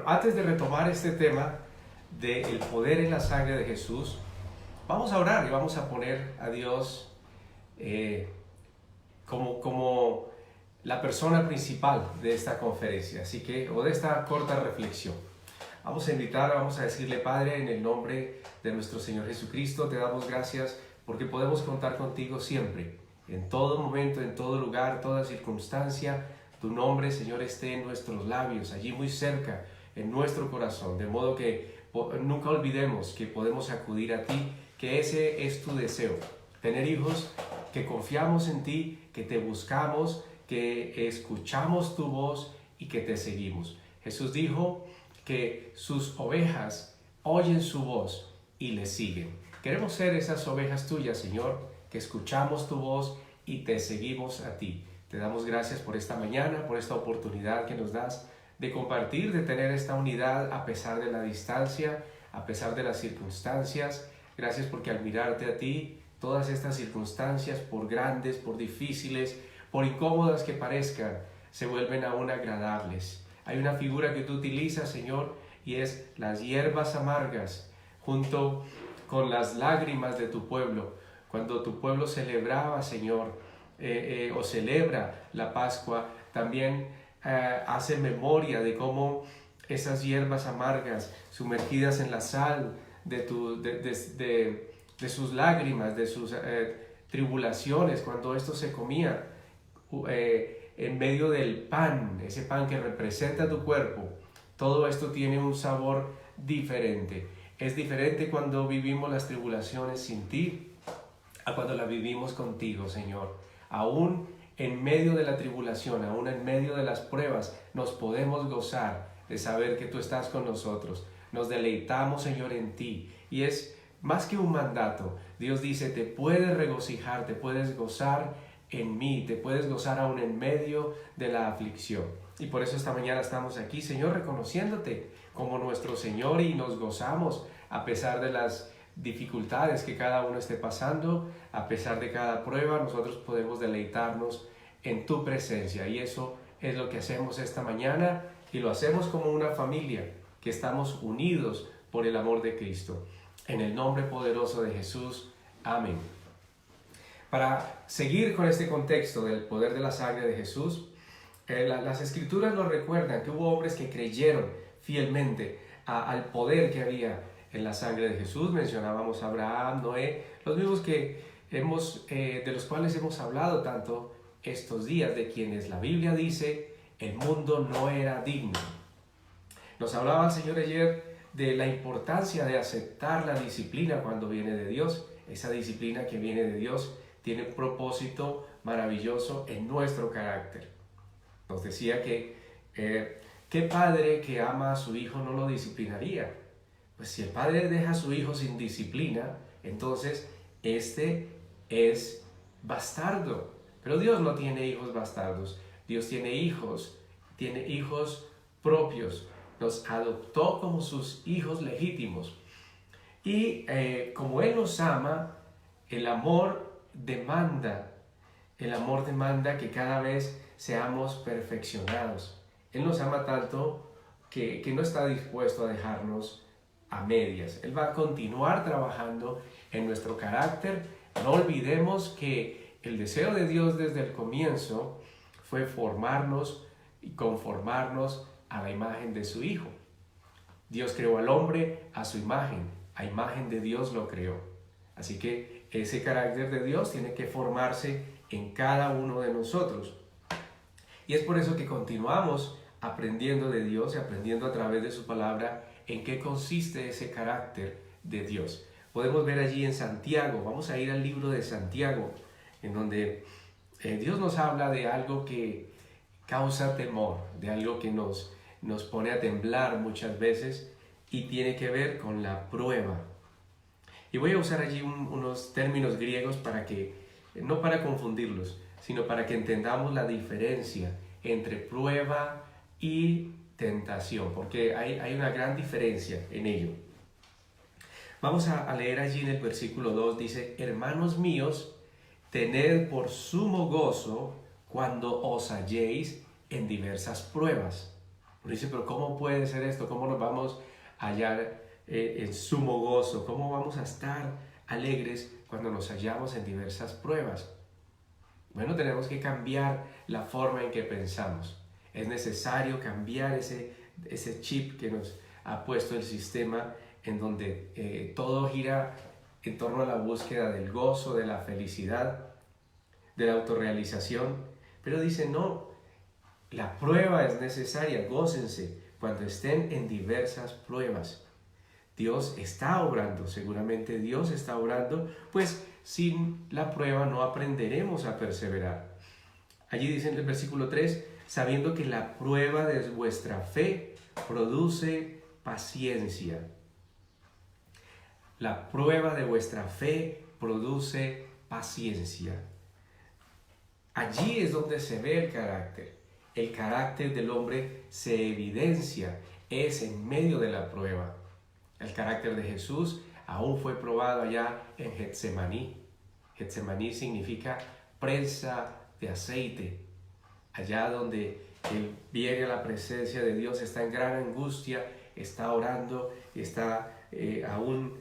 antes de retomar este tema del poder en la sangre de Jesús, vamos a orar y vamos a poner a Dios como la persona principal de esta conferencia, o de esta corta reflexión. Vamos a decirle: Padre, en el nombre de nuestro Señor Jesucristo, te damos gracias porque podemos contar contigo siempre, en todo momento, en todo lugar, toda circunstancia. Tu nombre, Señor, esté en nuestros labios, allí muy cerca, en nuestro corazón, de modo que nunca olvidemos que podemos acudir a ti, que ese es tu deseo, tener hijos que confiamos en ti, que te buscamos, que escuchamos tu voz y que te seguimos. Jesús dijo que sus ovejas oyen su voz y le siguen. Queremos ser esas ovejas tuyas, Señor, que escuchamos tu voz y te seguimos a ti. Te damos gracias por esta mañana, por esta oportunidad que nos das de compartir, de tener esta unidad a pesar de la distancia, a pesar de las circunstancias. Gracias porque al mirarte a ti, todas estas circunstancias, por grandes, por difíciles, por incómodas que parezcan, se vuelven aún agradables. Hay una figura que tú utilizas, Señor, y es las hierbas amargas junto con las lágrimas de tu pueblo. Cuando tu pueblo celebraba, Señor, o celebra la Pascua, también hace memoria de cómo esas hierbas amargas sumergidas en la sal de sus lágrimas, de sus tribulaciones, cuando esto se comía en medio del pan, ese pan que representa tu cuerpo, todo esto tiene un sabor diferente. Es diferente cuando vivimos las tribulaciones sin ti a cuando las vivimos contigo, Señor. Aún en medio de la tribulación, aún en medio de las pruebas, nos podemos gozar de saber que tú estás con nosotros. Nos deleitamos, Señor, en ti. Y es más que un mandato. Dios dice: te puedes regocijar, te puedes gozar en mí, te puedes gozar aún en medio de la aflicción. Y por eso esta mañana estamos aquí, Señor, reconociéndote como nuestro Señor, y nos gozamos a pesar de las dificultades que cada uno esté pasando, a pesar de cada prueba. Nosotros podemos deleitarnos en tu presencia, y eso es lo que hacemos esta mañana, y lo hacemos como una familia que estamos unidos por el amor de Cristo. En el nombre poderoso de Jesús, amén. Para seguir con este contexto del poder de la sangre de Jesús, las Escrituras nos recuerdan que hubo hombres que creyeron fielmente al poder que había en la sangre de Jesús. Mencionábamos a Abraham, Noé, los mismos de los cuales hemos hablado tanto estos días, de quienes la Biblia dice el mundo no era digno. Nos hablaba el Señor ayer de la importancia de aceptar la disciplina cuando viene de Dios. Esa disciplina que viene de Dios tiene un propósito maravilloso en nuestro carácter. Nos decía que ¿qué padre que ama a su hijo no lo disciplinaría? Pues si el padre deja a su hijo sin disciplina, entonces este es bastardo. Pero Dios no tiene hijos bastardos. Dios tiene hijos propios. Nos adoptó como sus hijos legítimos. Y como Él nos ama, el amor demanda que cada vez seamos perfeccionados. Él nos ama tanto que no está dispuesto a dejarnos a medias. Él va a continuar trabajando en nuestro carácter. No olvidemos que el deseo de Dios desde el comienzo fue formarnos y conformarnos a la imagen de su Hijo. Dios creó al hombre a su imagen, a imagen de Dios lo creó. Así que ese carácter de Dios tiene que formarse en cada uno de nosotros. Y es por eso que continuamos aprendiendo de Dios y aprendiendo a través de su palabra en qué consiste ese carácter de Dios. Podemos ver allí en Santiago, vamos a ir al libro de Santiago, en donde Dios nos habla de algo que causa temor, de algo que nos pone a temblar muchas veces, y tiene que ver con la prueba. Y voy a usar allí unos términos griegos no para confundirlos, sino para que entendamos la diferencia entre prueba y tentación, porque hay una gran diferencia en ello. Vamos a leer allí en el versículo 2, dice: hermanos míos, tened por sumo gozo cuando os halléis en diversas pruebas. Uno dice, pero ¿cómo puede ser esto? ¿Cómo nos vamos a hallar en sumo gozo? ¿Cómo vamos a estar alegres cuando nos hallamos en diversas pruebas? Bueno, tenemos que cambiar la forma en que pensamos. Es necesario cambiar ese chip que nos ha puesto el sistema, en donde todo gira en torno a la búsqueda del gozo, de la felicidad, de la autorrealización. Pero dice, no, la prueba es necesaria, gócense cuando estén en diversas pruebas. Dios está obrando, seguramente Dios está obrando, pues sin la prueba no aprenderemos a perseverar. Allí dice en el versículo 3, sabiendo que la prueba de vuestra fe produce paciencia. La prueba de vuestra fe produce paciencia. Allí es donde se ve el carácter. El carácter del hombre se evidencia, es en medio de la prueba. El carácter de Jesús aún fue probado allá en Getsemaní. Getsemaní significa prensa de aceite. Allá donde él viene a la presencia de Dios, está en gran angustia, está orando, está aún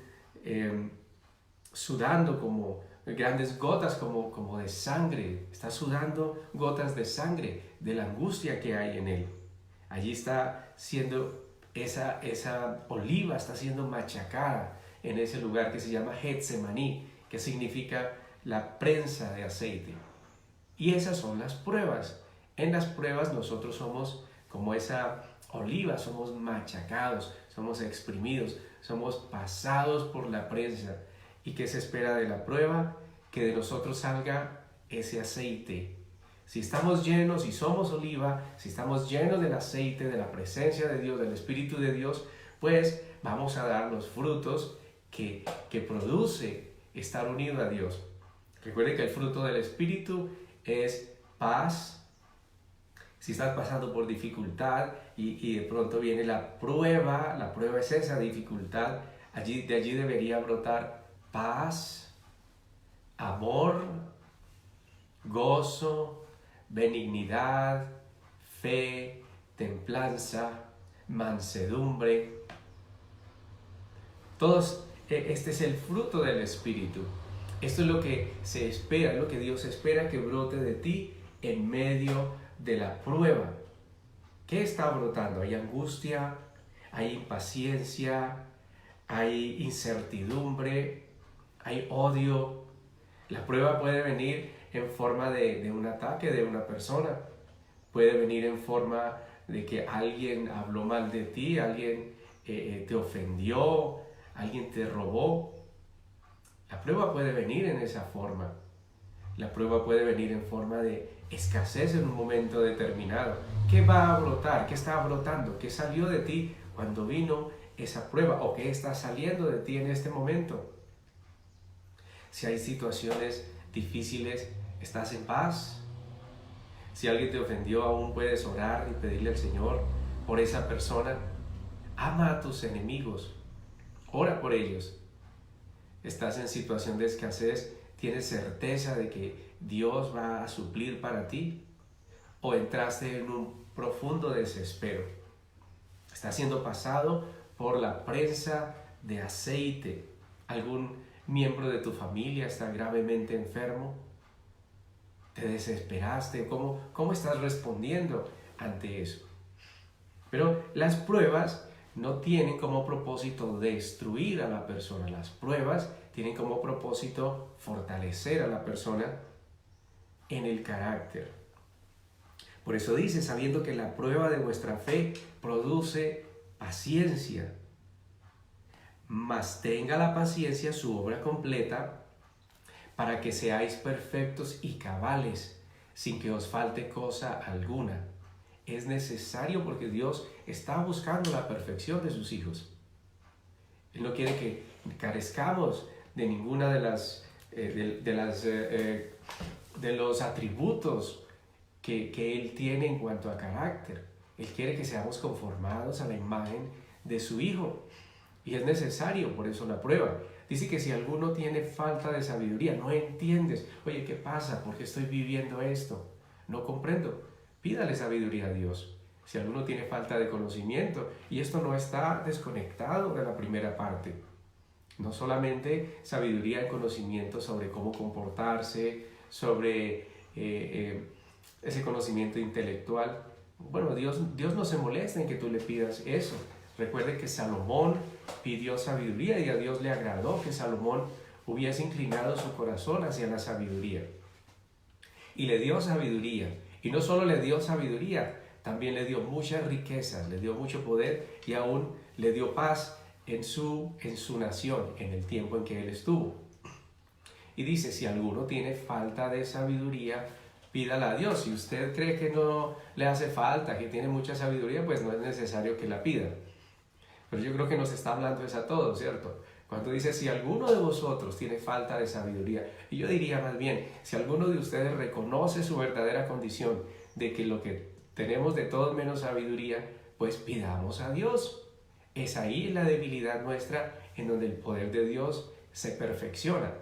sudando como grandes gotas como de sangre. Está sudando gotas de sangre de la angustia que hay en él. Allí está siendo esa oliva está siendo machacada en ese lugar que se llama Getsemaní, que significa la prensa de aceite. Y esas son las pruebas. En las pruebas nosotros somos como esa oliva, somos machacados, somos exprimidos, somos pasados por la prensa. ¿Y qué se espera de la prueba? Que de nosotros salga ese aceite. Si estamos llenos, si somos oliva, si estamos llenos del aceite, de la presencia de Dios, del Espíritu de Dios, pues vamos a dar los frutos que produce estar unido a Dios. Recuerde que el fruto del Espíritu es paz. Si estás pasando por dificultad y de pronto viene la prueba es esa dificultad, de allí debería brotar paz, amor, gozo, benignidad, fe, templanza, mansedumbre. Este es el fruto del Espíritu. Esto es lo que se espera, es lo que Dios espera que brote de ti en medio de la prueba. ¿Qué está brotando? Hay angustia, hay impaciencia, hay incertidumbre, hay odio. La prueba puede venir en forma de un ataque de una persona. Puede venir en forma de que alguien habló mal de ti, alguien te ofendió, alguien te robó. La prueba puede venir en esa forma. La prueba puede venir en forma de escasez en un momento determinado. ¿Qué va a brotar? ¿Qué está brotando? ¿Qué salió de ti cuando vino esa prueba? ¿O qué está saliendo de ti en este momento? Si hay situaciones difíciles, ¿estás en paz? Si alguien te ofendió, aún puedes orar y pedirle al Señor por esa persona. Ama a tus enemigos. Ora por ellos. ¿Estás en situación de escasez? ¿Tienes certeza de que Dios va a suplir para ti? ¿O entraste en un profundo desespero? ¿Estás siendo pasado por la prensa de aceite? ¿Algún miembro de tu familia está gravemente enfermo? ¿Te desesperaste? ¿Cómo estás respondiendo ante eso? Pero las pruebas no tienen como propósito destruir a la persona. Las pruebas tienen como propósito fortalecer a la persona en el carácter. Por eso dice, sabiendo que la prueba de vuestra fe produce paciencia. Mas tenga la paciencia su obra completa, para que seáis perfectos y cabales, sin que os falte cosa alguna. Es necesario porque Dios está buscando la perfección de sus hijos. Él no quiere que carezcamos de ninguna de los atributos que Él tiene en cuanto a carácter. Él quiere que seamos conformados a la imagen de su Hijo. Y es necesario, por eso la prueba. Dice que si alguno tiene falta de sabiduría, no entiendes. Oye, ¿qué pasa? ¿Por qué estoy viviendo esto? No comprendo. Pídale sabiduría a Dios. si alguno tiene falta de conocimiento. Y esto no está desconectado de la primera parte. No solamente sabiduría y conocimiento sobre cómo comportarse, sobre ese conocimiento intelectual. Bueno, Dios no se molesta en que tú le pidas eso. Recuerde que Salomón pidió sabiduría y a Dios le agradó que Salomón hubiese inclinado su corazón hacia la sabiduría. Y le dio sabiduría. Y no solo le dio sabiduría, también le dio muchas riquezas, le dio mucho poder y aún le dio paz en su nación, en el tiempo en que él estuvo. Y dice, si alguno tiene falta de sabiduría, pídala a Dios. Si usted cree que no le hace falta, que tiene mucha sabiduría, pues no es necesario que la pida. Pero yo creo que nos está hablando es a todos, ¿cierto? Cuando dice, si alguno de vosotros tiene falta de sabiduría, y yo diría más bien, si alguno de ustedes reconoce su verdadera condición de que lo que tenemos de todo menos sabiduría, pues pidamos a Dios. Es ahí la debilidad nuestra en donde el poder de Dios se perfecciona.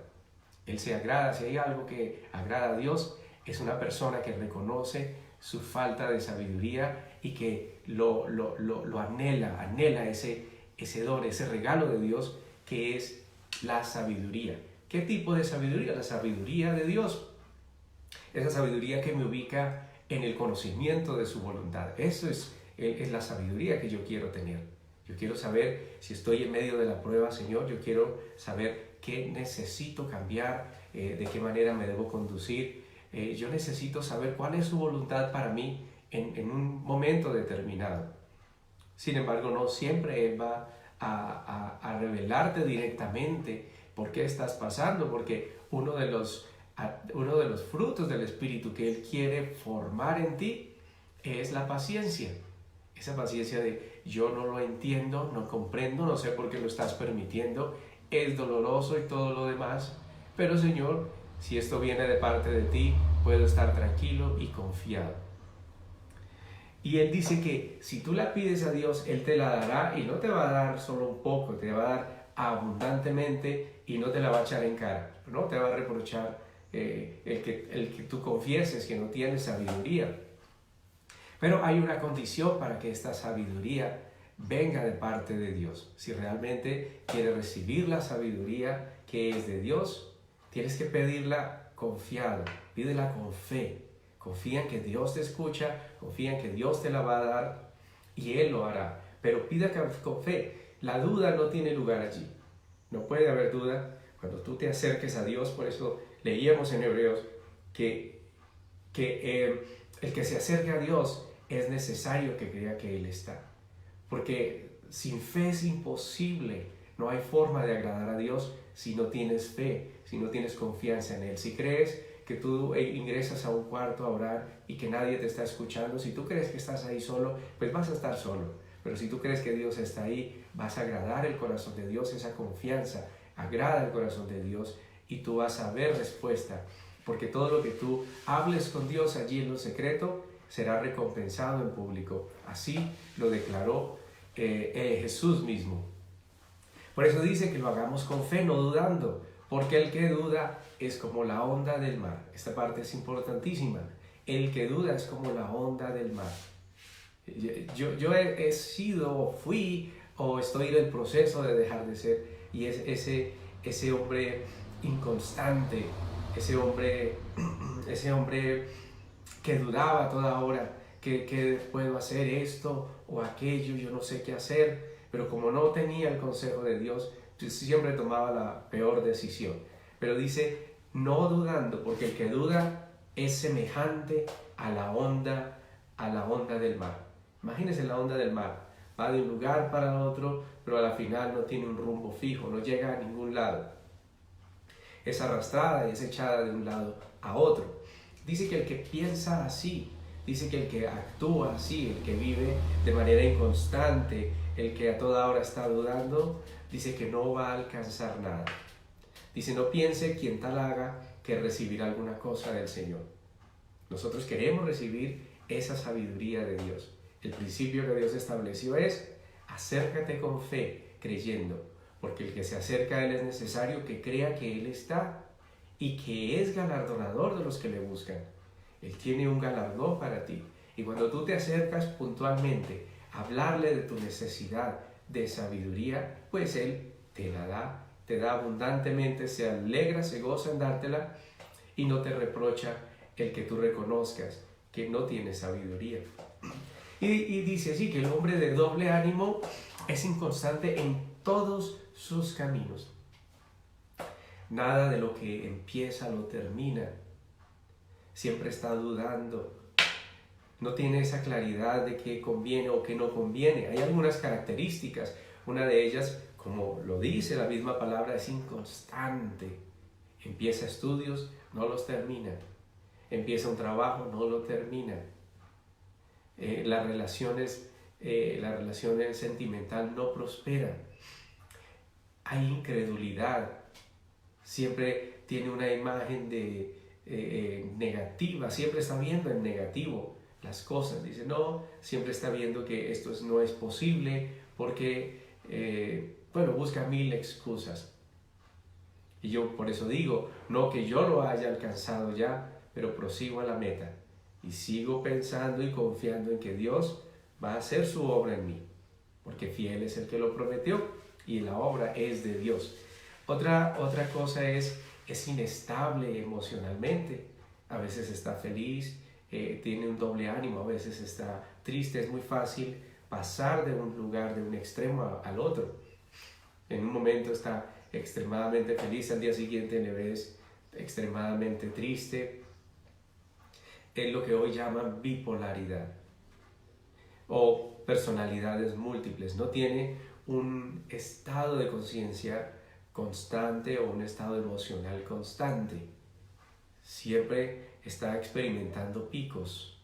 Él se agrada, si hay algo que agrada a Dios, es una persona que reconoce su falta de sabiduría y que lo anhela ese don, ese regalo de Dios que es la sabiduría. ¿Qué tipo de sabiduría? La sabiduría de Dios. Esa sabiduría que me ubica en el conocimiento de su voluntad. Eso es la sabiduría que yo quiero tener. Yo quiero saber si estoy en medio de la prueba, Señor. Yo quiero saber qué necesito cambiar, de qué manera me debo conducir. Yo necesito saber cuál es su voluntad para mí en un momento determinado. Sin embargo, no siempre Él va a revelarte directamente por qué estás pasando, porque uno de los frutos del Espíritu que Él quiere formar en ti es la paciencia. Esa paciencia de yo no lo entiendo, no comprendo, no sé por qué lo estás permitiendo, es doloroso y todo lo demás, pero Señor, si esto viene de parte de ti, puedo estar tranquilo y confiado. Y Él dice que si tú la pides a Dios, Él te la dará y no te va a dar solo un poco, te va a dar abundantemente y no te la va a echar en cara, no te va a reprochar el que tú confieses que no tienes sabiduría. Pero hay una condición para que esta sabiduría venga de parte de Dios. Si realmente quieres recibir la sabiduría que es de Dios, tienes que pedirla confiado, pídela con fe. Confía en que Dios te escucha, confía en que Dios te la va a dar y Él lo hará. Pero pida con fe. La duda no tiene lugar allí. No puede haber duda cuando tú te acerques a Dios. Por eso leíamos en Hebreos que el que se acerque a Dios es necesario que crea que Él está. Porque sin fe es imposible. No hay forma de agradar a Dios si no tienes fe, si no tienes confianza en Él. Si crees que tú ingresas a un cuarto a orar y que nadie te está escuchando, si tú crees que estás ahí solo, pues vas a estar solo. Pero si tú crees que Dios está ahí, vas a agradar el corazón de Dios. Esa confianza agrada el corazón de Dios y tú vas a ver respuesta. Porque todo lo que tú hables con Dios allí en lo secreto será recompensado en público. Así lo declaró Jesús mismo. Por eso dice que lo hagamos con fe, no dudando, porque el que duda es como la onda del mar. Esta parte es importantísima. El que duda es como la onda del mar. Yo he sido, fui o estoy en el proceso de dejar de ser, y es ese hombre inconstante, ese hombre que dudaba toda hora, que puedo hacer esto o aquello, yo no sé qué hacer, pero como no tenía el consejo de Dios, siempre tomaba la peor decisión. Pero dice, no dudando, porque el que duda es semejante a la onda del mar. Imagínense la onda del mar, va de un lugar para otro, pero a la final no tiene un rumbo fijo, no llega a ningún lado. Es arrastrada y es echada de un lado a otro. Dice que el que piensa así, dice que el que actúa así, el que vive de manera inconstante, el que a toda hora está dudando, dice que no va a alcanzar nada. Dice, no piense quien tal haga que recibirá alguna cosa del Señor. Nosotros queremos recibir esa sabiduría de Dios. El principio que Dios estableció es, acércate con fe, creyendo, porque el que se acerca a Él es necesario que crea que Él está y que es galardonador de los que le buscan. Él tiene un galardón para ti. Y cuando tú te acercas puntualmente a hablarle de tu necesidad de sabiduría, pues Él te la te da abundantemente, se alegra, se goza en dártela y no te reprocha el que tú reconozcas que no tienes sabiduría. Y dice así que el hombre de doble ánimo es inconstante en todos sus caminos. Nada de lo que empieza lo termina. Siempre está dudando. No tiene esa claridad de qué conviene o qué no conviene. Hay algunas características. Una de ellas, como lo dice la misma palabra, es inconstante. Empieza estudios, no los termina. Empieza un trabajo, no lo termina. Las relaciones sentimental no prosperan. Hay incredulidad. Siempre tiene una imagen de negativa. Siempre está viendo en negativo las cosas. Dice, no, siempre está viendo que esto no es posible porque, busca mil excusas. Y yo por eso digo, no que yo lo haya alcanzado ya, pero prosigo a la meta. Y sigo pensando y confiando en que Dios va a hacer su obra en mí. Porque fiel es el que lo prometió y la obra es de Dios. Otra cosa es inestable emocionalmente. A veces está feliz, tiene un doble ánimo, a veces está triste. Es muy fácil pasar de un lugar, de un extremo al otro. En un momento está extremadamente feliz, al día siguiente le ves extremadamente triste. Es lo que hoy llaman bipolaridad o personalidades múltiples. No tiene un estado de conciencia constante o un estado emocional constante. Siempre está experimentando picos,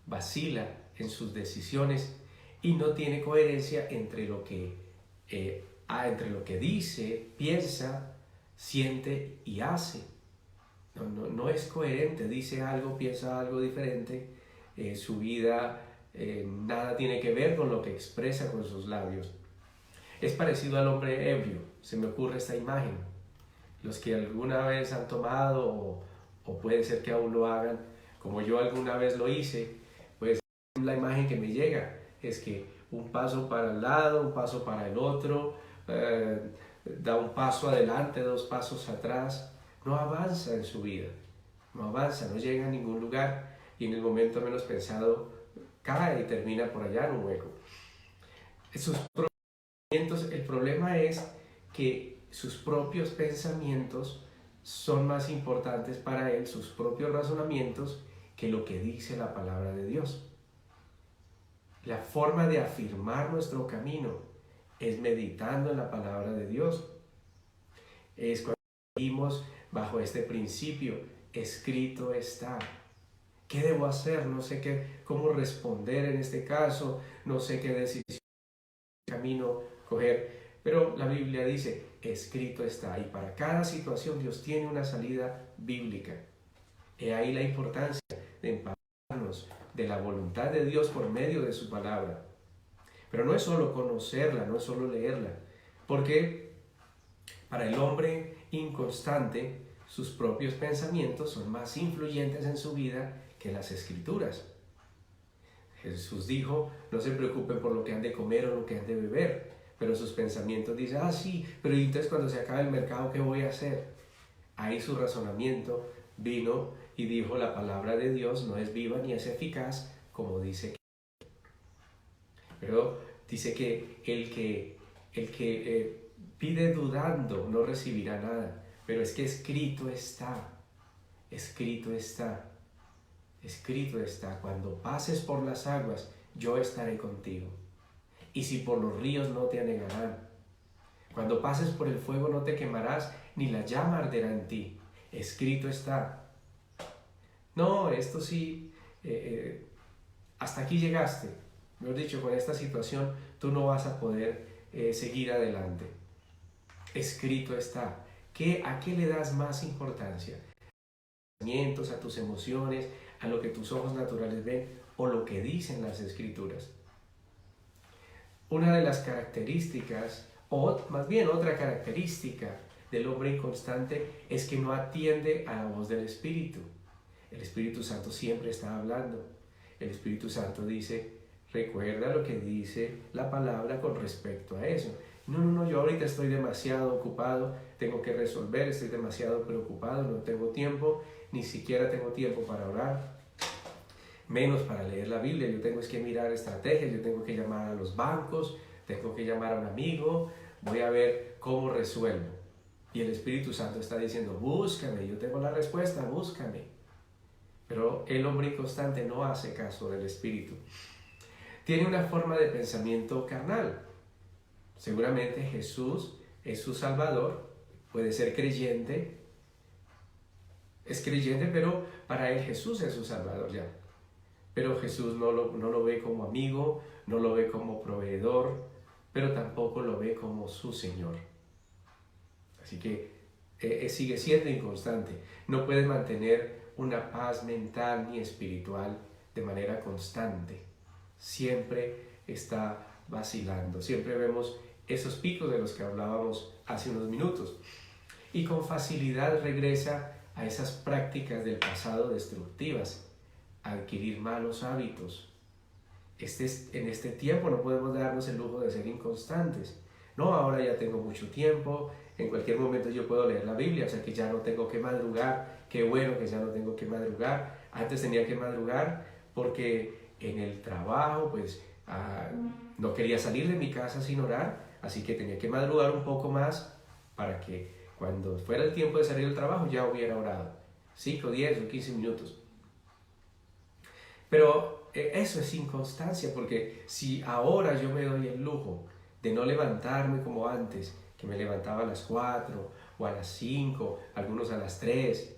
vacila en sus decisiones y no tiene coherencia entre lo que dice, piensa, siente y hace. No es coherente, dice algo, piensa algo diferente, su vida nada tiene que ver con lo que expresa con sus labios. Es parecido al hombre ebrio, se me ocurre esta imagen. Los que alguna vez han tomado o puede ser que aún lo hagan, como yo alguna vez lo hice, pues la imagen que me llega es que un paso para el lado, un paso para el otro, da un paso adelante, dos pasos atrás, no avanza en su vida, no avanza, no llega a ningún lugar y en el momento menos pensado cae y termina por allá en un hueco. El problema es que sus propios pensamientos son más importantes para él, sus propios razonamientos, que lo que dice la palabra de Dios. La forma de afirmar nuestro camino es meditando en la palabra de Dios. Es cuando vivimos bajo este principio, escrito está. ¿Qué debo hacer? No sé cómo responder en este caso, no sé qué decisión, camino coger, pero la Biblia dice, escrito está, y para cada situación Dios tiene una salida bíblica. He ahí la importancia de empaparnos de la voluntad de Dios por medio de su palabra. Pero no es solo conocerla, no es solo leerla, porque para el hombre inconstante, sus propios pensamientos son más influyentes en su vida que las Escrituras. Jesús dijo, no se preocupen por lo que han de comer o lo que han de beber, pero sus pensamientos dicen, sí, pero entonces cuando se acabe el mercado, ¿qué voy a hacer? Ahí su razonamiento vino y dijo, la palabra de Dios no es viva ni es eficaz, como dice que. Pero dice que el que pide dudando no recibirá nada, pero es que escrito está, escrito está. Escrito está, cuando pases por las aguas, yo estaré contigo. Y si por los ríos no te anegarán. Cuando pases por el fuego no te quemarás, ni la llama arderá en ti. Escrito está. No, esto sí, hasta aquí llegaste. Mejor dicho, con esta situación tú no vas a poder seguir adelante. Escrito está. ¿A qué le das más importancia? A tus emociones, a lo que tus ojos naturales ven o lo que dicen las Escrituras. Una de las características, o más bien otra característica del hombre inconstante es que no atiende a la voz del Espíritu. El Espíritu Santo siempre está hablando. el Espíritu Santo dice, recuerda lo que dice la palabra con respecto a eso. No, yo ahorita estoy demasiado ocupado, tengo que resolver, estoy demasiado preocupado, no tengo tiempo, ni siquiera tengo tiempo para orar, menos para leer la Biblia. Yo tengo que mirar estrategias, yo tengo que llamar a los bancos, tengo que llamar a un amigo, voy a ver cómo resuelvo. Y el Espíritu Santo está diciendo, búscame, yo tengo la respuesta, búscame. Pero el hombre inconstante no hace caso del Espíritu. Tiene una forma de pensamiento carnal. Seguramente Jesús es su Salvador, puede ser creyente, es creyente, pero para él Jesús es su Salvador ya. Pero Jesús no lo ve como amigo, no lo ve como proveedor, pero tampoco lo ve como su Señor. Así que sigue siendo inconstante. No puede mantener una paz mental ni espiritual de manera constante. Siempre está vacilando. Siempre vemos esos picos de los que hablábamos hace unos minutos. Y con facilidad regresa a esas prácticas del pasado destructivas, a adquirir malos hábitos. En este tiempo no podemos darnos el lujo de ser inconstantes. No, ahora ya tengo mucho tiempo, en cualquier momento yo puedo leer la Biblia, o sea que ya no tengo que madrugar. Qué bueno que ya no tengo que madrugar. Antes tenía que madrugar porque en el trabajo pues no quería salir de mi casa sin orar, así que tenía que madrugar un poco más para que cuando fuera el tiempo de salir del trabajo ya hubiera orado 5, 10 o 15 minutos. Pero eso es inconstancia, porque si ahora yo me doy el lujo de no levantarme como antes, que me levantaba a las 4 o a las 5, algunos a las 3,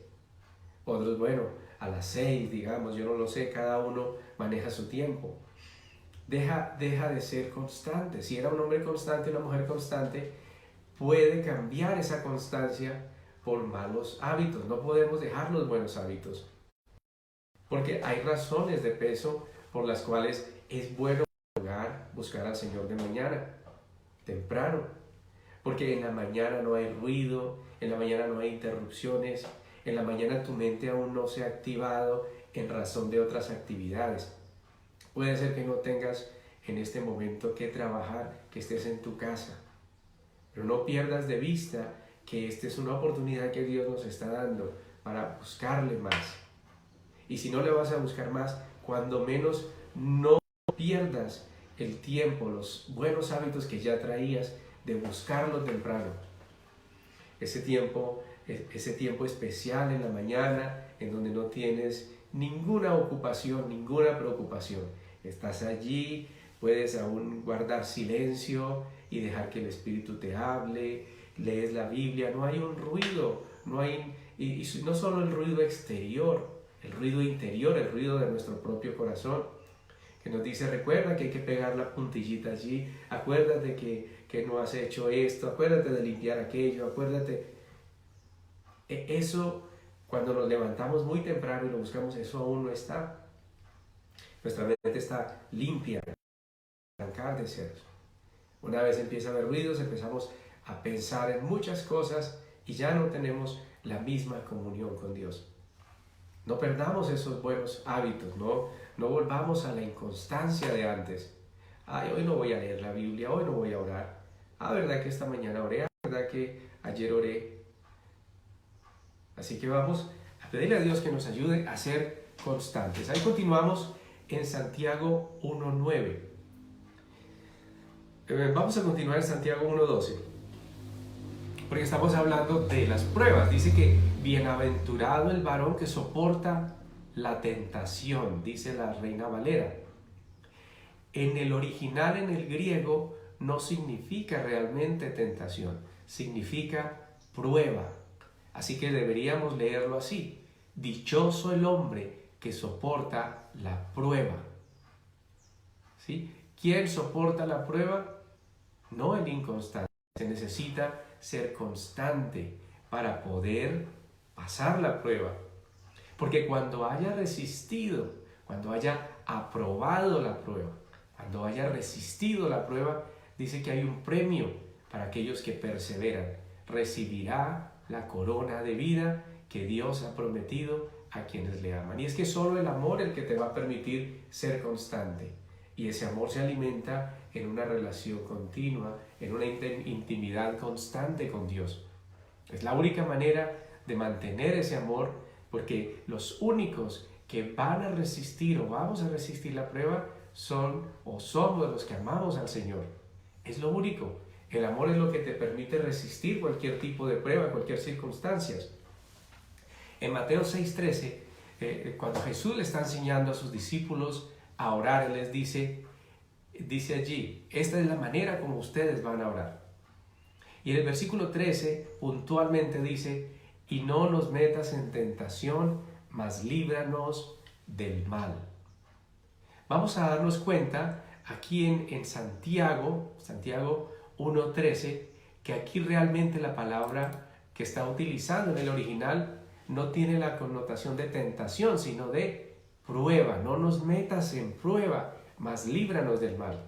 otros, bueno, a las 6, digamos, yo no lo sé, cada uno maneja su tiempo. Deja de ser constante. Si era un hombre constante, una mujer constante, puede cambiar esa constancia por malos hábitos. No podemos dejar los buenos hábitos, porque hay razones de peso por las cuales es bueno buscar al Señor de mañana, temprano, porque en la mañana no hay ruido, en la mañana no hay interrupciones, en la mañana tu mente aún no se ha activado en razón de otras actividades. Puede ser que no tengas en este momento que trabajar, que estés en tu casa, pero no pierdas de vista que esta es una oportunidad que Dios nos está dando para buscarle más. Y si no le vas a buscar más, cuando menos no pierdas el tiempo, los buenos hábitos que ya traías de buscarlo temprano. Ese tiempo especial en la mañana, en donde no tienes ninguna ocupación, ninguna preocupación. Estás allí, puedes aún guardar silencio y dejar que el Espíritu te hable, lees la Biblia, no hay un ruido, y no solo el ruido exterior, el ruido interior, el ruido de nuestro propio corazón, que nos dice, recuerda que hay que pegar la puntillita allí, acuérdate que no has hecho esto, acuérdate de limpiar aquello, acuérdate. Eso, cuando nos levantamos muy temprano y lo buscamos, eso aún no está. Nuestra mente está limpia, arrancar de ceros. Una vez empieza a haber ruidos, empezamos a pensar en muchas cosas y ya no tenemos la misma comunión con Dios. No perdamos esos buenos hábitos, no volvamos a la inconstancia de antes. Ay, hoy no voy a leer la Biblia, hoy no voy a orar. ¿Verdad que esta mañana oré? ¿Verdad que ayer oré? Así que vamos a pedirle a Dios que nos ayude a ser constantes. Ahí continuamos en Santiago 1:9. Vamos a continuar en Santiago 1:12. Porque estamos hablando de las pruebas. Dice que bienaventurado el varón que soporta la tentación, dice la Reina Valera. En el original, en el griego, no significa realmente tentación, significa prueba. Así que deberíamos leerlo así. Dichoso el hombre que soporta la prueba. ¿Sí? ¿Quién soporta la prueba? No el inconstante. Se necesita ser constante para poder pasar la prueba. Porque cuando haya resistido, cuando haya aprobado la prueba, cuando haya resistido la prueba, dice que hay un premio para aquellos que perseveran. Recibirá la corona de vida que Dios ha prometido a quienes le aman. Y es que solo el amor es el que te va a permitir ser constante. Y ese amor se alimenta en una relación continua, en una intimidad constante con Dios. Es la única manera de mantener ese amor, porque los únicos que van a resistir o vamos a resistir la prueba son o somos los que amamos al Señor. Es lo único. El amor es lo que te permite resistir cualquier tipo de prueba, cualquier circunstancia. En Mateo 6:13, cuando Jesús le está enseñando a sus discípulos a orar, Él les dice allí, esta es la manera como ustedes van a orar. Y en el versículo 13 puntualmente dice, y no nos metas en tentación, mas líbranos del mal. Vamos a darnos cuenta aquí en Santiago 1:13, que aquí realmente la palabra que está utilizando en el original no tiene la connotación de tentación, sino de prueba. No nos metas en prueba, mas líbranos del mal.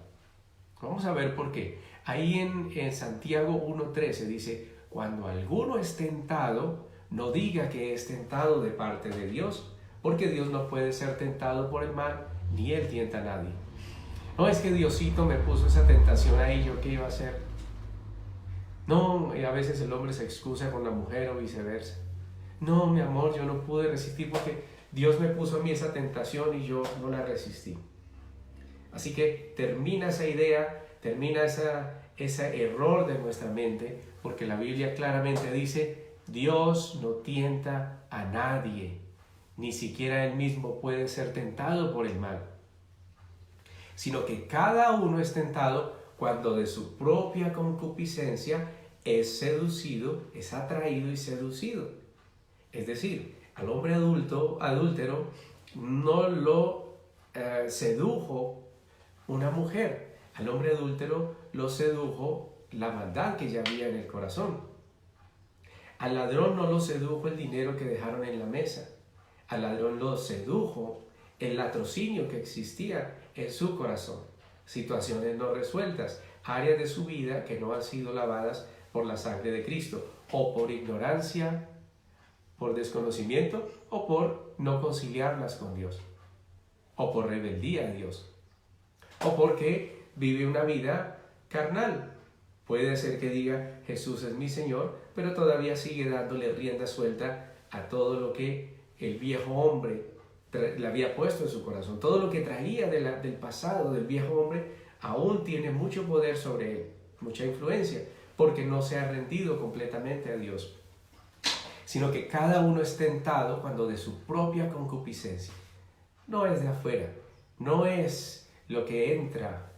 Vamos a ver por qué. Ahí en Santiago 1:13 dice, cuando alguno es tentado, no diga que es tentado de parte de Dios, porque Dios no puede ser tentado por el mal, ni Él tienta a nadie. No es que Diosito me puso esa tentación ahí, ¿yo qué iba a hacer? No, y a veces el hombre se excusa con la mujer o viceversa. No, mi amor, yo no pude resistir porque Dios me puso a mí esa tentación y yo no la resistí. Así que termina esa idea, termina ese error de nuestra mente, porque la Biblia claramente dice, Dios no tienta a nadie, ni siquiera Él mismo puede ser tentado por el mal, sino que cada uno es tentado cuando de su propia concupiscencia es seducido, es atraído y seducido. Es decir, al hombre adúltero no lo sedujo una mujer, al hombre adúltero lo sedujo la maldad que ya había en el corazón. Al ladrón no lo sedujo el dinero que dejaron en la mesa, al ladrón lo sedujo el latrocinio que existía en su corazón, situaciones no resueltas, áreas de su vida que no han sido lavadas por la sangre de Cristo, o por ignorancia, por desconocimiento, o por no conciliarlas con Dios, o por rebeldía a Dios, o porque vive una vida carnal. Puede ser que diga, Jesús es mi Señor, pero todavía sigue dándole rienda suelta a todo lo que el viejo hombre le había puesto en su corazón. Todo lo que traía del pasado del viejo hombre aún tiene mucho poder sobre él, mucha influencia, porque no se ha rendido completamente a Dios. Sino que cada uno es tentado cuando de su propia concupiscencia. No es de afuera, no es lo que entra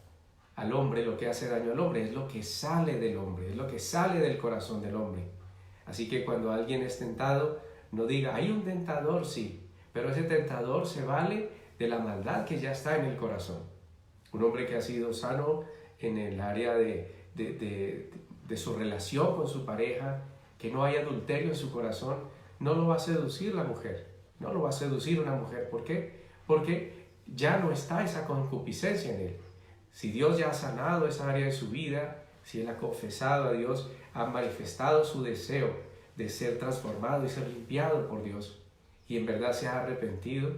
al hombre, lo que hace daño al hombre, es lo que sale del hombre, es lo que sale del corazón del hombre. Así que cuando alguien es tentado, no diga, hay un tentador, sí, pero ese tentador se vale de la maldad que ya está en el corazón. Un hombre que ha sido sano en el área de su relación con su pareja, que no hay adulterio en su corazón, no lo va a seducir la mujer, no lo va a seducir una mujer. ¿Por qué? Porque ya no está esa concupiscencia en él. Si Dios ya ha sanado esa área de su vida, si él ha confesado a Dios, ha manifestado su deseo de ser transformado y ser limpiado por Dios, y en verdad se ha arrepentido,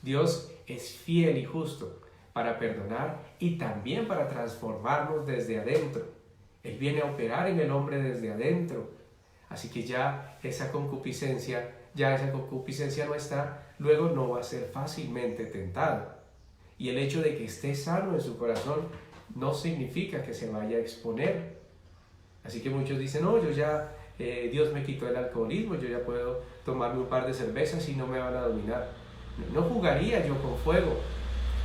Dios es fiel y justo para perdonar y también para transformarnos desde adentro. Él viene a operar en el hombre desde adentro. Así que ya esa concupiscencia no está, luego no va a ser fácilmente tentado. Y el hecho de que esté sano en su corazón no significa que se vaya a exponer. Así que muchos dicen, no, yo ya, Dios me quitó el alcoholismo, yo ya puedo tomarme un par de cervezas y no me van a dominar. No jugaría yo con fuego,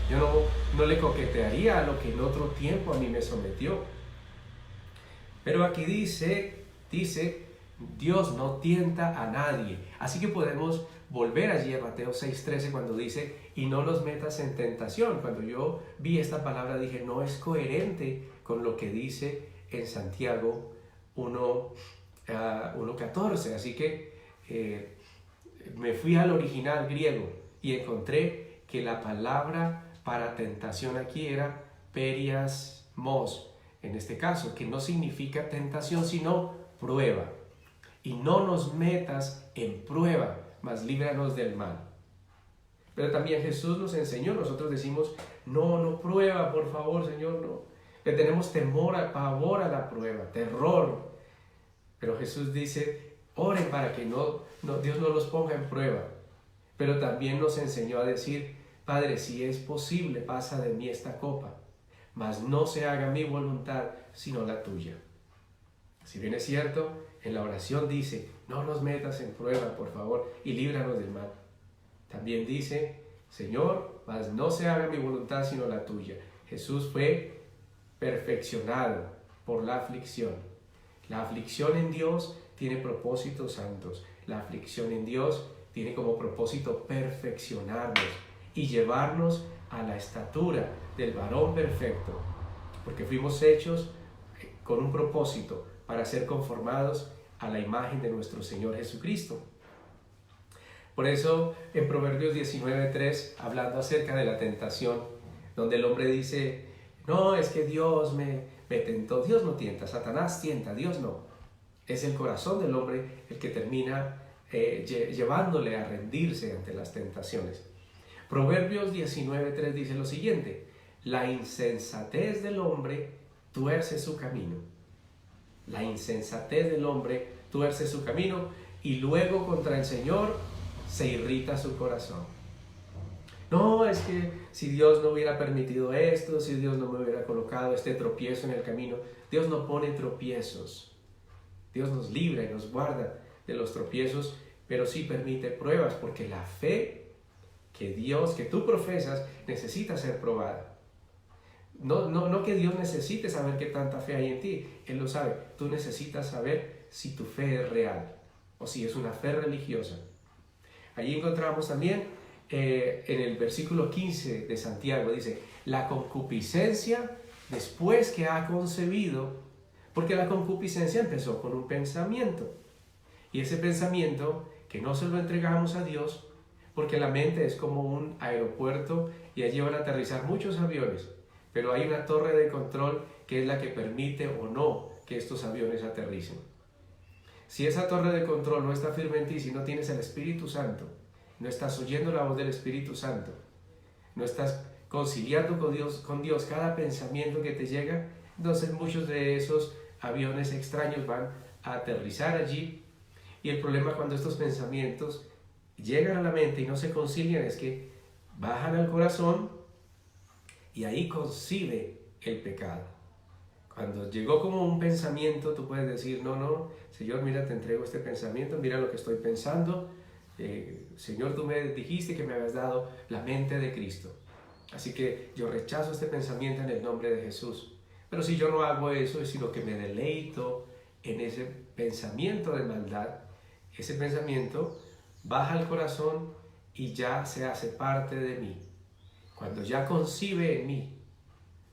yo no le coquetearía a lo que en otro tiempo a mí me sometió. Pero aquí dice, Dios no tienta a nadie. Así que podemos volver allí a Mateo 6:13 cuando dice, y no los metas en tentación. Cuando yo vi esta palabra dije, no es coherente con lo que dice en Santiago 1:14. Así que me fui al original griego y encontré que la palabra para tentación aquí era periasmos, en este caso, que no significa tentación sino prueba. y no nos metas en prueba, mas líbranos del mal. Pero también Jesús nos enseñó, nosotros decimos, no prueba, por favor, Señor, no. Le tenemos temor, pavor a la prueba, terror. Pero Jesús dice, oren para que Dios no los ponga en prueba. Pero también nos enseñó a decir, Padre, si es posible, pasa de mí esta copa, mas no se haga mi voluntad, sino la tuya. Si bien es cierto, en la oración dice, no nos metas en prueba, por favor, y líbranos del mal. También dice, Señor, mas no se haga mi voluntad, sino la tuya. Jesús fue perfeccionado por la aflicción. La aflicción en Dios tiene propósitos santos. La aflicción en Dios tiene como propósito perfeccionarnos y llevarnos a la estatura del varón perfecto, porque fuimos hechos con un propósito para ser conformados a la imagen de nuestro Señor Jesucristo. Por eso en Proverbios 19:3, hablando acerca de la tentación, donde el hombre dice, no, es que Dios me tentó. Dios no tienta, Satanás tienta, Dios no. Es el corazón del hombre el que termina llevándole a rendirse ante las tentaciones. Proverbios 19:3 dice lo siguiente, la insensatez del hombre tuerce su camino. La insensatez del hombre tuerce su camino y luego contra el Señor se irrita su corazón. No, es que si Dios no hubiera permitido esto, si Dios no me hubiera colocado este tropiezo en el camino, Dios no pone tropiezos. Dios nos libra y nos guarda de los tropiezos, pero sí permite pruebas, porque la fe que tú profesas necesita ser probada. No que Dios necesite saber qué tanta fe hay en ti, Él lo sabe. Tú necesitas saber si tu fe es real o si es una fe religiosa. Allí encontramos también en el versículo 15 de Santiago, dice, la concupiscencia después que ha concebido, porque la concupiscencia empezó con un pensamiento, y ese pensamiento que no se lo entregamos a Dios, porque la mente es como un aeropuerto y allí van a aterrizar muchos aviones, pero hay una torre de control que es la que permite o no que estos aviones aterricen. Si esa torre de control no está firme en ti, si no tienes el Espíritu Santo, no estás oyendo la voz del Espíritu Santo, no estás conciliando con Dios cada pensamiento que te llega, entonces muchos de esos aviones extraños van a aterrizar allí. Y el problema cuando estos pensamientos llegan a la mente y no se concilian es que bajan al corazón y ahí concibe el pecado. Cuando llegó como un pensamiento, tú puedes decir, no, Señor, mira, te entrego este pensamiento, mira lo que estoy pensando. Señor, tú me dijiste que me habías dado la mente de Cristo. Así que yo rechazo este pensamiento en el nombre de Jesús. Pero si yo no hago eso, sino que me deleito en ese pensamiento de maldad, ese pensamiento baja al corazón y ya se hace parte de mí. Cuando ya concibe en mí,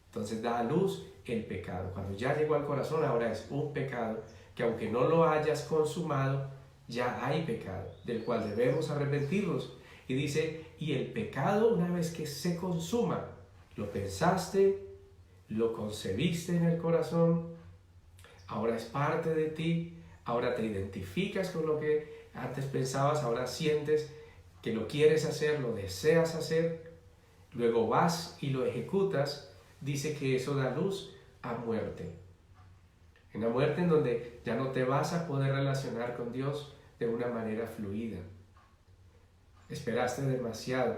entonces da a luz el pecado. Cuando ya llegó al corazón, ahora es un pecado que aunque no lo hayas consumado, ya hay pecado, del cual debemos arrepentirnos. Y dice, y el pecado una vez que se consuma, lo pensaste, lo concebiste en el corazón, ahora es parte de ti, ahora te identificas con lo que antes pensabas, ahora sientes que lo quieres hacer, lo deseas hacer, luego vas y lo ejecutas, dice que eso da luz a muerte. En la muerte en donde ya no te vas a poder relacionar con Dios de una manera fluida. Esperaste demasiado,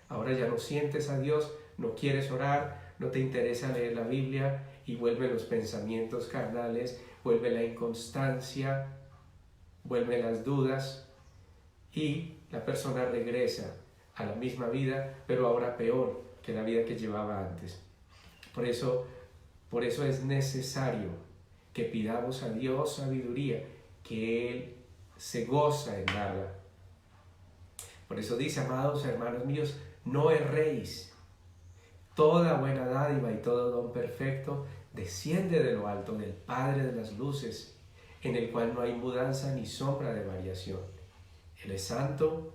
ahora ya no sientes a Dios, no quieres orar, no te interesa leer la Biblia y vuelven los pensamientos carnales, vuelve la inconstancia, vuelven las dudas y la persona regresa a la misma vida, pero ahora peor que la vida que llevaba antes. Por eso es necesario que pidamos a Dios sabiduría, que Él se goza en darla. Por eso dice, amados hermanos míos, no erréis. Toda buena dádiva y todo don perfecto desciende de lo alto, del Padre de las luces, en el cual no hay mudanza ni sombra de variación. Él es santo,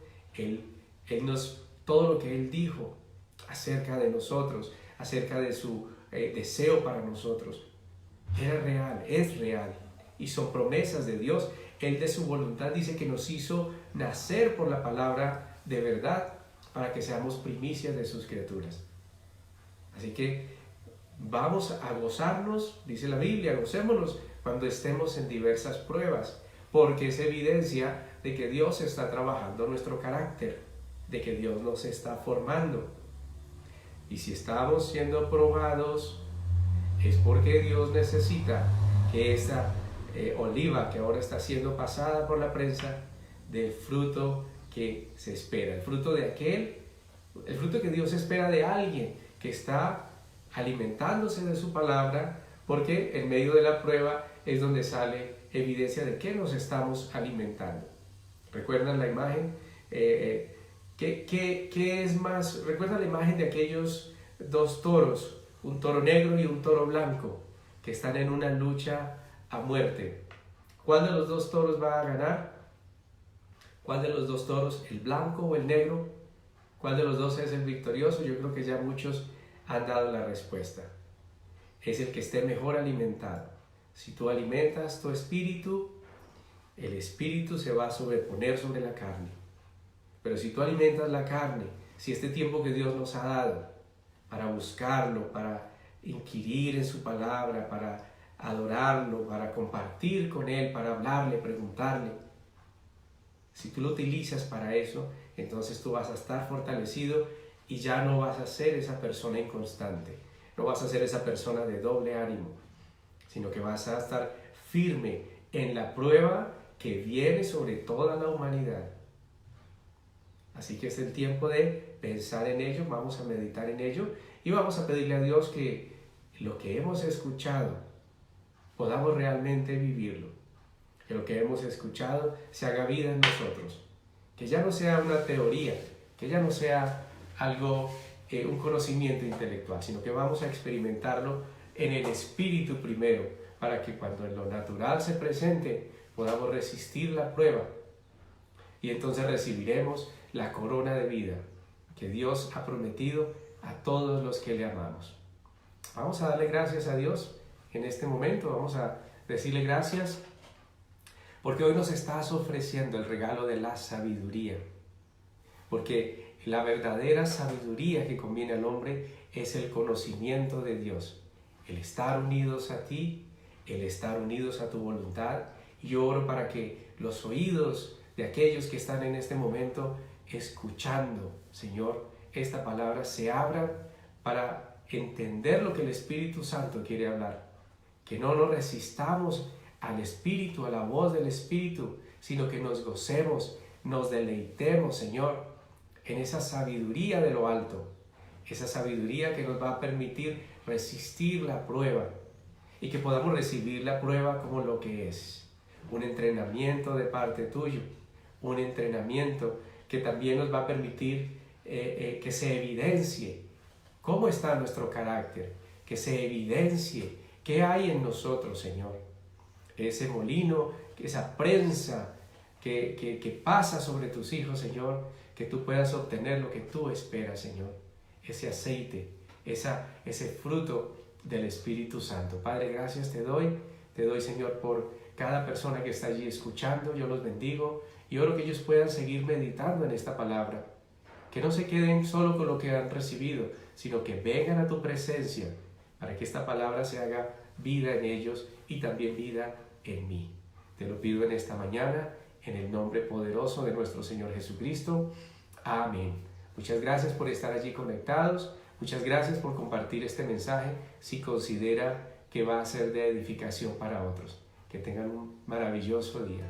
todo lo que Él dijo acerca de nosotros, acerca de su deseo para nosotros, era real, es real, y son promesas de Dios Él de su voluntad dice que nos hizo nacer por la palabra de verdad para que seamos primicias de sus criaturas. Así que vamos a gozarnos, dice la Biblia, gocémonos cuando estemos en diversas pruebas, porque es evidencia de que Dios está trabajando nuestro carácter, de que Dios nos está formando. Y si estamos siendo probados, es porque Dios necesita que esa oliva que ahora está siendo pasada por la prensa dé el fruto que se espera, el fruto que Dios espera de alguien que está alimentándose de su palabra, porque en medio de la prueba es donde sale evidencia de que nos estamos alimentando. ¿Recuerdan la imagen? ¿Qué es más? ¿Recuerdan la imagen de aquellos dos toros, un toro negro y un toro blanco, que están en una lucha a muerte? ¿Cuál de los dos toros va a ganar? ¿Cuál de los dos toros, el blanco o el negro? ¿Cuál de los dos es el victorioso? Yo creo que ya muchos han dado la respuesta. Es el que esté mejor alimentado. Si tú alimentas tu espíritu, el espíritu se va a sobreponer sobre la carne. Pero si tú alimentas la carne, si este tiempo que Dios nos ha dado para buscarlo, para inquirir en su palabra, para adorarlo, para compartir con Él, para hablarle, preguntarle, si tú lo utilizas para eso, entonces tú vas a estar fortalecido y ya no vas a ser esa persona inconstante, no vas a ser esa persona de doble ánimo, sino que vas a estar firme en la prueba que viene sobre toda la humanidad. Así que es el tiempo de pensar en ello, vamos a meditar en ello y vamos a pedirle a Dios que lo que hemos escuchado podamos realmente vivirlo, que lo que hemos escuchado se haga vida en nosotros, que ya no sea una teoría, que ya no sea algo, un conocimiento intelectual, sino que vamos a experimentarlo en el espíritu primero, para que cuando en lo natural se presente podamos resistir la prueba y entonces recibiremos la corona de vida que Dios ha prometido a todos los que le amamos. Vamos a darle gracias a Dios en este momento, vamos a decirle gracias porque hoy nos estás ofreciendo el regalo de la sabiduría, porque la verdadera sabiduría que conviene al hombre es el conocimiento de Dios, el estar unidos a ti, el estar unidos a tu voluntad. Y yo oro para que los oídos de aquellos que están en este momento escuchando, Señor, esta palabra se abran para entender lo que el Espíritu Santo quiere hablar, que no nos resistamos al Espíritu, a la voz del Espíritu, sino que nos gocemos, nos deleitemos, Señor, en esa sabiduría de lo alto, esa sabiduría que nos va a permitir resistir la prueba y que podamos recibir la prueba como lo que es, un entrenamiento de parte tuyo, un entrenamiento que también nos va a permitir que se evidencie cómo está nuestro carácter, que se evidencie qué hay en nosotros, Señor. Ese molino, esa prensa que pasa sobre tus hijos, Señor, que tú puedas obtener lo que tú esperas, Señor. Ese aceite, ese fruto del Espíritu Santo. Padre, gracias te doy, Señor, por cada persona que está allí escuchando. Yo los bendigo y oro que ellos puedan seguir meditando en esta palabra, que no se queden solo con lo que han recibido, sino que vengan a tu presencia para que esta palabra se haga vida en ellos y también vida en mí. Te lo pido en esta mañana, en el nombre poderoso de nuestro Señor Jesucristo. Amén. Muchas gracias por estar allí conectados. Muchas gracias por compartir este mensaje si considera que va a ser de edificación para otros. Que tengan un maravilloso día.